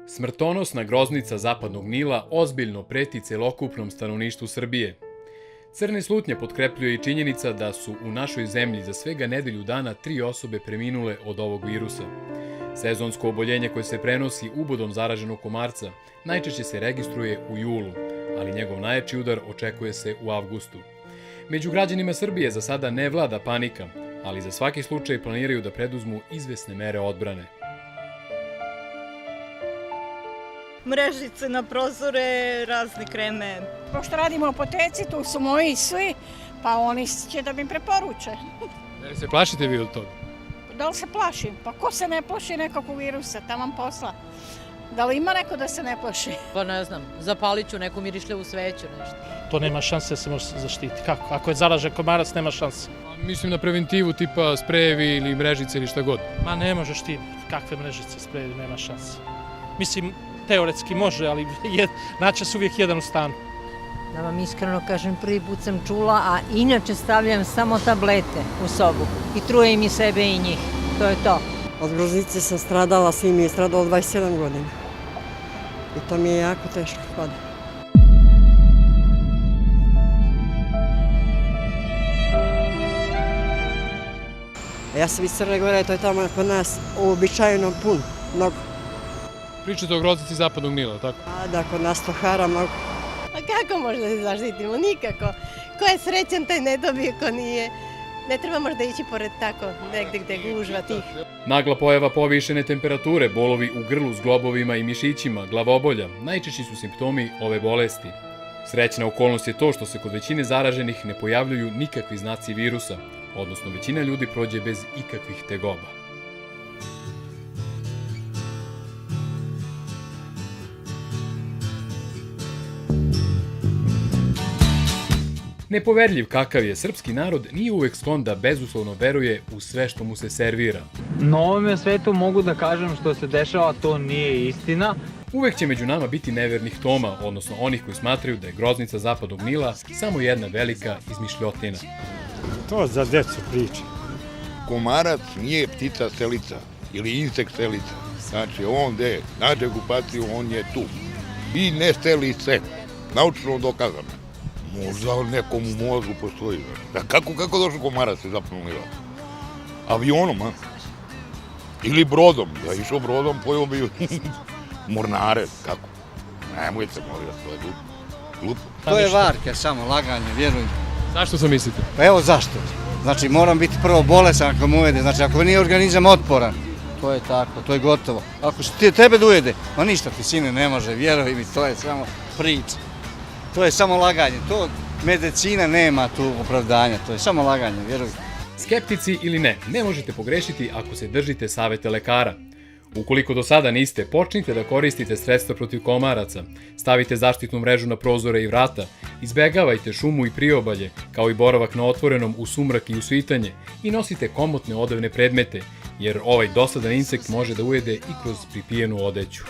Smrtonosna groznica Zapadnog Nila ozbiljno preti celokupnom stanovništvu Srbije. Crne slutnje potkrepljuje i činjenica da su u našoj zemlji za svega nedelju dana 3 osobe preminule od ovog virusa. Sezonsko oboljenje koje se prenosi ubodom zaraženog komarca najčešće se registruje u julu, ali njegov najjači udar očekuje se u avgustu. Među građanima Srbije za sada ne vlada panika, ali za svaki slučaj planiraju da preduzmu izvesne mere odbrane. Mrežice na prozore, razne kreme. Pošto radimo u apoteci, tu su moji svi, pa oni će da mi preporuče. Da li se plašite vi od toga? Da li se plašim? Pa ko se ne plaši nekakvog virusa, taman posla? Da li ima neko da se ne plaši? Pa ne znam, zapalit ću neku mirišljivu sveću, nešto. To nema šanse da se može zaštiti. Kako? Ako je zaražen komarac, nema šanse. Mislim na preventivu tipa sprejevi ili mrežice ili šta god. Ma ne možeš ti, kakve mrežice, sprejevi, nema šanse. Mislim, teoretski može, ali naće se uvijek jedan u stanu. Da vam iskreno kažem, prvi put sam čula, a inače stavljam samo tablete u sobu i trujem i sebe i njih. To je to. Od groznice sam stradala, sin mi je stradalo 27 godina. I to mi je jako teško pada. Ja sam iz Crne Gore, to je tamo kod nas uobičajeno puno, mnogo. Pričate o groznici Zapadnog Nila, tako? A da, kod nas to hara mnogo. A kako možda se zaštitimo? Nikako. Ko je srećan, taj ne dobije, ko nije. Ne treba možda ići pored tako, negde gde gužva tih. Nagla pojava povišene temperature, bolovi u grlu s globovima i mišićima, glavobolja, najčešći su simptomi ove bolesti. Srećna okolnost je to što se kod većine zaraženih ne pojavljuju nikakvi znaci virusa, odnosno većina ljudi prođe bez ikakvih tegoba. Nepoverljiv kakav je srpski narod nije uvek sklon da bezuslovno veruje u sve što mu se servira. Na ovome svetu mogu da kažem što se dešava, to nije istina. Uvek će među nama biti nevernih Toma, odnosno onih koji smatraju da je groznica Zapadnog Nila samo jedna velika izmišljotina. To za decu priča. Komarac nije ptica selica ili insekt selica. Znači, on gde nađe okupaciju, on je tu. I ne seli se. Naučno dokazano. Možda nekom u mozgu postoji. Kako došao komarac iz Zapadnog Nila? Avionom, a? Ili brodom. Da je išao brodom, pojeo bi mornare. Kako? Nemojte, molim vas, to je glupo. To je varka, samo laganje, vjerujem. Zašto sam mislite? Pa evo zašto. Znači moram biti prvo bolesan ako mu ujede, znači ako nije organizam otporan, to je tako, to je gotovo. Ako što tebe da ujede, ma ništa ti sine ne može, vjeruj mi, to je samo priča. To je samo laganje, to medicina nema tu opravdanja, to je samo laganje, vjeruj. Skeptici ili ne možete pogrešiti ako se držite savete lekara. Ukoliko do sada niste, počnite da koristite sredstva protiv komaraca, stavite zaštitnu mrežu na prozore i vrata, izbegavajte šumu i priobalje, kao i boravak na otvorenom u sumrak i u svitanje i nosite komotne odevne predmete, jer ovaj dosadan insekt može da ujede i kroz pripijenu odeću.